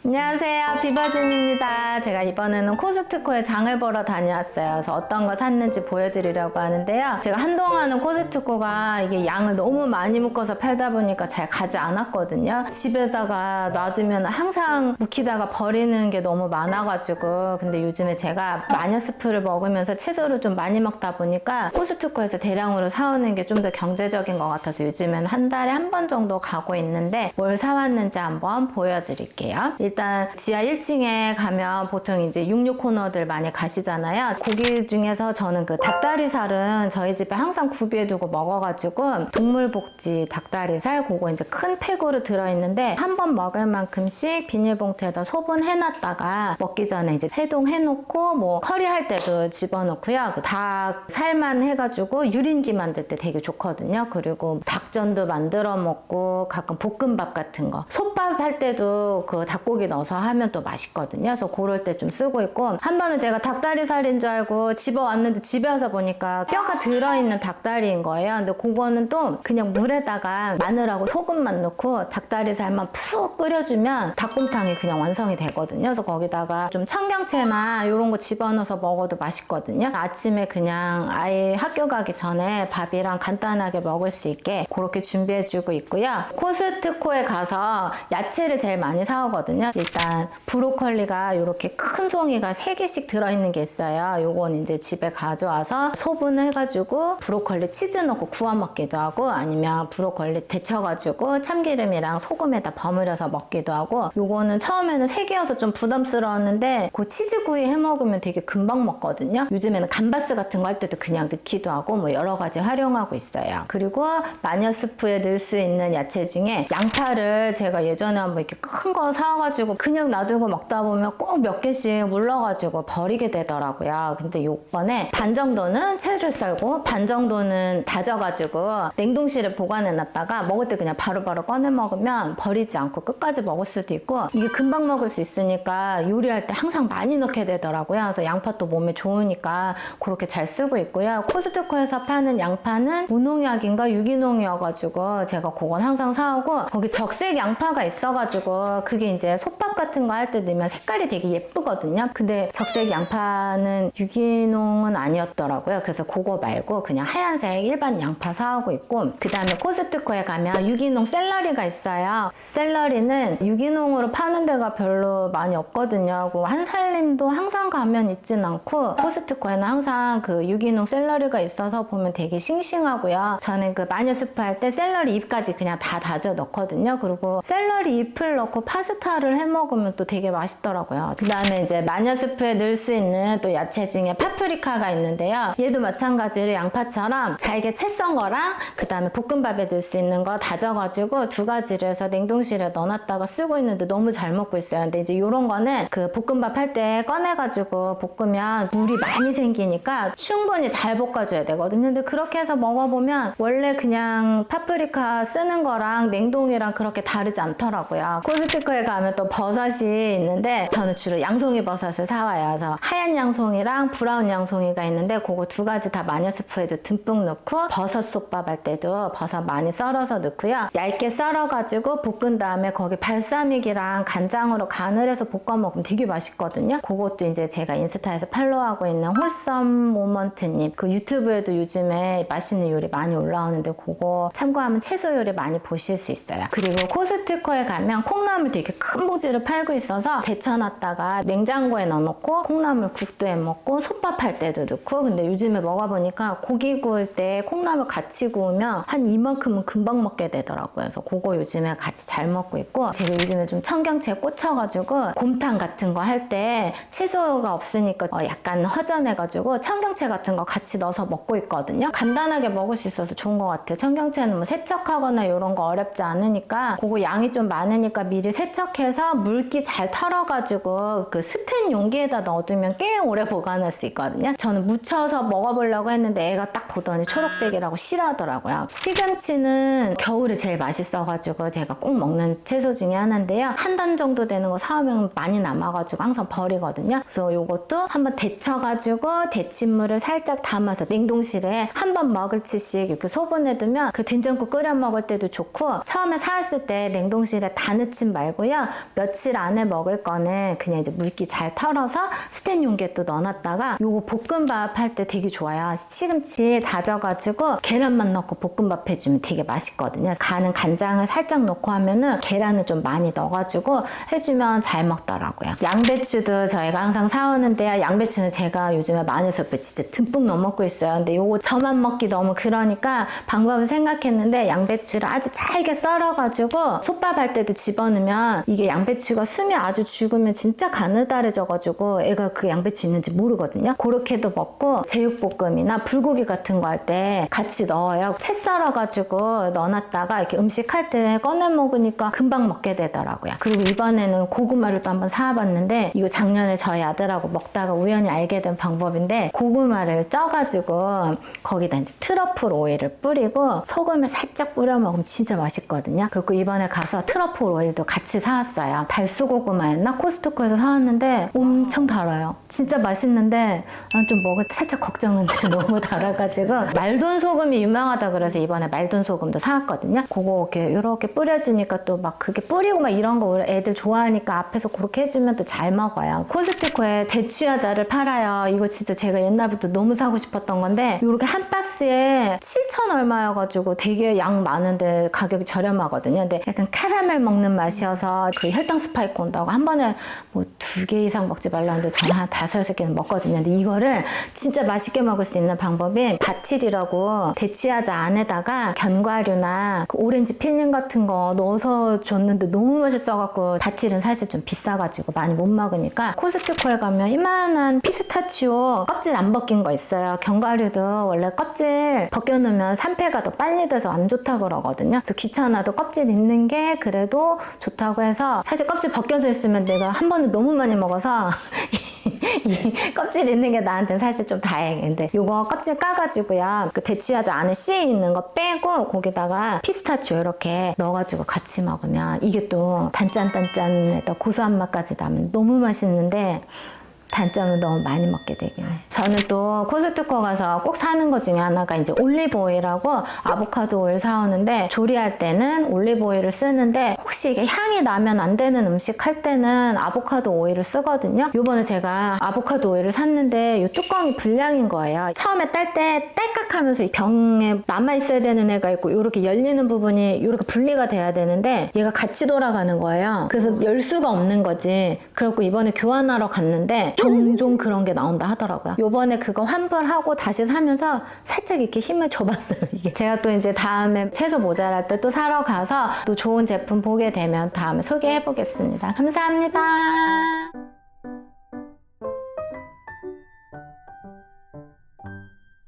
안녕하세요, 비버진입니다. 제가 이번에는 코스트코에 장을 보러 다녀왔어요. 그래서 어떤 거 샀는지 보여드리려고 하는데요. 제가 한동안은 코스트코가 이게 양을 너무 많이 묶어서 팔다 보니까 잘 가지 않았거든요. 집에다가 놔두면 항상 묵히다가 버리는 게 너무 많아가지고. 근데 요즘에 제가 마녀스프를 먹으면서 채소를 좀 많이 먹다 보니까 코스트코에서 대량으로 사오는 게 좀 더 경제적인 것 같아서 요즘엔 한 달에 한 번 정도 가고 있는데 뭘 사왔는지 한번 보여드릴게요. 일단 지하 1층에 가면 보통 이제 육류 코너들 많이 가시잖아요. 고기 중에서 저는 그 닭다리살은 저희 집에 항상 구비해두고 먹어가지고 동물복지 닭다리살 그거 이제 큰 팩으로 들어있는데 한 번 먹을 만큼씩 비닐봉투에다 소분해놨다가 먹기 전에 이제 해동해놓고 뭐 커리할 때도 집어넣고요. 그 닭 살만 해가지고 유린기 만들 때 되게 좋거든요. 그리고 닭전도 만들어 먹고 가끔 볶음밥 같은 거 솥밥 할 때도 그 닭고기 넣어서 하면 또 맛있거든요. 그래서 그럴 때 좀 쓰고 있고, 한 번은 제가 닭다리살인 줄 알고 집어왔는데 집에 와서 보니까 뼈가 들어있는 닭다리인 거예요. 근데 그거는 또 그냥 물에다가 마늘하고 소금만 넣고 닭다리살만 푹 끓여주면 닭곰탕이 그냥 완성이 되거든요. 그래서 거기다가 좀 청경채나 이런 거 집어넣어서 먹어도 맛있거든요. 아침에 그냥 아이 학교 가기 전에 밥이랑 간단하게 먹을 수 있게 그렇게 준비해주고 있고요. 코스트코에 가서 야채를 제일 많이 사오거든요. 일단 브로콜리가 이렇게 큰 송이가 3개씩 들어있는 게 있어요. 요건 이제 집에 가져와서 소분을 해가지고 브로콜리 치즈 넣고 구워 먹기도 하고, 아니면 브로콜리 데쳐가지고 참기름이랑 소금에다 버무려서 먹기도 하고, 요거는 처음에는 3개여서 좀 부담스러웠는데 그 치즈구이 해 먹으면 되게 금방 먹거든요. 요즘에는 감바스 같은 거 할 때도 그냥 넣기도 하고 뭐 여러 가지 활용하고 있어요. 그리고 마녀스프에 넣을 수 있는 야채 중에 양파를 제가 예전에 한번 이렇게 큰 거 사와가지고 그냥 놔두고 먹다 보면 꼭 몇 개씩 물러가지고 버리게 되더라고요. 근데 요번에 반 정도는 채를 썰고 반 정도는 다져가지고 냉동실에 보관해 놨다가 먹을 때 그냥 바로바로 꺼내 먹으면 버리지 않고 끝까지 먹을 수도 있고, 이게 금방 먹을 수 있으니까 요리할 때 항상 많이 넣게 되더라고요. 그래서 양파도 몸에 좋으니까 그렇게 잘 쓰고 있고요. 코스트코에서 파는 양파는 무농약인가 유기농이어가지고 제가 그건 항상 사오고, 거기 적색 양파가 있어가지고 그게 이제 솥밥 같은 거 할 때 넣으면 색깔이 되게 예쁘거든요. 근데 적색 양파는 유기농은 아니었더라고요. 그래서 그거 말고 그냥 하얀색 일반 양파 사오고 있고, 그 다음에 코스트코에 가면 유기농 샐러리가 있어요. 샐러리는 유기농으로 파는 데가 별로 많이 없거든요. 한살림도 항상 가면 있진 않고 코스트코에는 항상 그 유기농 샐러리가 있어서 보면 되게 싱싱하고요. 저는 그 마녀스프 할 때 샐러리 잎까지 그냥 다 다져 넣거든요. 그리고 샐러리 잎을 넣고 파스타를 해 먹으면 또 되게 맛있더라고요. 그 다음에 이제 마녀스프에 넣을 수 있는 또 야채 중에 파프리카가 있는데요. 얘도 마찬가지로 양파처럼 잘게 채 썬 거랑 그 다음에 볶음밥에 넣을 수 있는 거 다져가지고 두 가지를 해서 냉동실에 넣어놨다가 쓰고 있는데 너무 잘 먹고 있어요. 근데 이제 이런 거는 그 볶음밥 할 때 꺼내가지고 볶으면 물이 많이 생기니까 충분히 잘 볶아줘야 되거든요. 근데 그렇게 해서 먹어보면 원래 그냥 파프리카 쓰는 거랑 냉동이랑 그렇게 다르지 않더라고요. 코스트코에 가면 또 버섯이 있는데 저는 주로 양송이 버섯을 사와요. 그래서 하얀 양송이랑 브라운 양송이가 있는데 그거 두 가지 다 마녀스프에도 듬뿍 넣고, 버섯 솥밥 할 때도 버섯 많이 썰어서 넣고요. 얇게 썰어가지고 볶은 다음에 거기 발사믹이랑 간장으로 간을 해서 볶아 먹으면 되게 맛있거든요. 그것도 이제 제가 인스타에서 팔로우하고 있는 홀썸 모먼트님 그 유튜브에도 요즘에 맛있는 요리 많이 올라오는데 그거 참고하면 채소 요리 많이 보실 수 있어요. 그리고 코스트코에 가면 콩나물 되게 큰 봉지를 팔고 있어서 데쳐놨다가 냉장고에 넣어놓고 콩나물 국도 해 먹고 솥밥 할 때도 넣고, 근데 요즘에 먹어보니까 고기 구울 때 콩나물 같이 구우면 한 이만큼은 금방 먹게 되더라고요. 그래서 그거 요즘에 같이 잘 먹고 있고, 제가 요즘에 좀 청경채에 꽂혀가지고 곰탕 같은 거 할 때 채소가 없으니까 약간 허전해가지고 청경채 같은 거 같이 넣어서 먹고 있거든요. 간단하게 먹을 수 있어서 좋은 것 같아요. 청경채는 뭐 세척하거나 이런 거 어렵지 않으니까 그거 양이 좀 많으니까 미리 세척해서 물기 잘 털어가지고 그 스텐 용기에다 넣어두면 꽤 오래 보관할 수 있거든요. 저는 무쳐서 먹어보려고 했는데 애가 딱 보더니 초록색이라고 싫어하더라고요. 시금치는 겨울에 제일 맛있어가지고 제가 꼭 먹는 채소 중에 하나인데요. 한 단 정도 되는 거 사오면 많이 남아가지고 항상 버리거든요. 그래서 요것도 한번 데쳐가지고 데친물을 살짝 담아서 냉동실에 한 번 먹을치씩 이렇게 소분해두면 그 된장국 끓여 먹을 때도 좋고, 처음에 사왔을 때 냉동실에 다 넣지 말고요. 며칠 며칠 안에 먹을 거는 그냥 이제 물기 잘 털어서 스텐 용기에 또 넣어놨다가 요거 볶음밥 할 때 되게 좋아요. 시금치 다져가지고 계란만 넣고 볶음밥 해주면 되게 맛있거든요. 간은 간장을 살짝 넣고 하면은 계란을 좀 많이 넣어가지고 해주면 잘 먹더라고요. 양배추도 저희가 항상 사오는데요. 양배추는 제가 요즘에 마늘수프 진짜 듬뿍 넣어 먹고 있어요. 근데 요거 저만 먹기 너무 그러니까 방법을 생각했는데 양배추를 아주 잘게 썰어가지고 솥밥 할 때도 집어넣으면 이게 양배추가 숨이 아주 죽으면 진짜 가느다래져가지고 애가 그 양배추 있는지 모르거든요. 그렇게도 먹고 제육볶음이나 불고기 같은 거 할 때 같이 넣어요. 채 썰어가지고 넣어놨다가 이렇게 음식할 때 꺼내 먹으니까 금방 먹게 되더라고요. 그리고 이번에는 고구마를 또 한번 사와봤는데 이거 작년에 저희 아들하고 먹다가 우연히 알게 된 방법인데 고구마를 쪄가지고 거기다 이제 트러플 오일을 뿌리고 소금을 살짝 뿌려 먹으면 진짜 맛있거든요. 그리고 이번에 가서 트러플 오일도 같이 사왔어요. 달수고구마였나? 코스트코에서 사왔는데 엄청 달아요. 진짜 맛있는데 난 좀 먹을 때 살짝 걱정인데 너무 달아가지고 말돈 소금이 유명하다 그래서 이번에 말돈 소금도 사왔거든요. 그거 이렇게 뿌려주니까 또 막 그게 뿌리고 막 이런 거 애들 좋아하니까 앞에서 그렇게 해주면 또 잘 먹어요. 코스트코에 대추야자를 팔아요. 이거 진짜 제가 옛날부터 너무 사고 싶었던 건데 이렇게 한 박스에 7,000 얼마여가지고 되게 양 많은데 가격이 저렴하거든요. 근데 약간 카라멜 먹는 맛이어서 그 혈당 스파이크 온다고 한 번에 뭐 2개 이상 먹지 말라는데 저는 한 5, 6개는 먹거든요. 근데 이거를 진짜 맛있게 먹을 수 있는 방법이 바틸이라고 대추야자 안에다가 견과류나 그 오렌지 필링 같은 거 넣어서 줬는데 너무 맛있어갖고 바틸은 사실 좀 비싸가지고 많이 못 먹으니까 코스트코에 가면 이만한 피스타치오 껍질 안 벗긴 거 있어요. 견과류도 원래 껍질 벗겨놓으면 산패가 더 빨리 돼서 안 좋다 그러거든요. 그래서 귀찮아도 껍질 있는 게 그래도 좋다고 해서 사실 껍질 벗겨져 있으면 내가 한 번에 너무 많이 먹어서 이 껍질 있는 게 나한테는 사실 좀 다행인데 요거 껍질 까가지고요 그 대추야자 안에 씨 있는 거 빼고 거기다가 피스타치오 이렇게 넣어가지고 같이 먹으면 이게 또 단짠단짠에다 고소한 맛까지 나면 너무 맛있는데 단점은 너무 많이 먹게 되긴 해. 저는 또 코스트코 가서 꼭 사는 것 중에 하나가 이제 올리브 오일하고 아보카도 오일 사오는데 조리할 때는 올리브 오일을 쓰는데 혹시 이게 향이 나면 안 되는 음식 할 때는 아보카도 오일을 쓰거든요. 요번에 제가 아보카도 오일을 샀는데 이 뚜껑이 불량인 거예요. 처음에 딸 때 딸깍하면서 이 병에 남아있어야 되는 애가 있고 이렇게 열리는 부분이 이렇게 분리가 돼야 되는데 얘가 같이 돌아가는 거예요. 그래서 열 수가 없는 거지. 그래갖고 이번에 교환하러 갔는데 종종 그런 게 나온다 하더라고요. 요번에 그거 환불하고 다시 사면서 살짝 이렇게 힘을 줘봤어요. 이게 제가 또 이제 다음에 채소 모자랄 때 또 사러 가서 또 좋은 제품 보게 되면 다음에 소개해 보겠습니다. 감사합니다.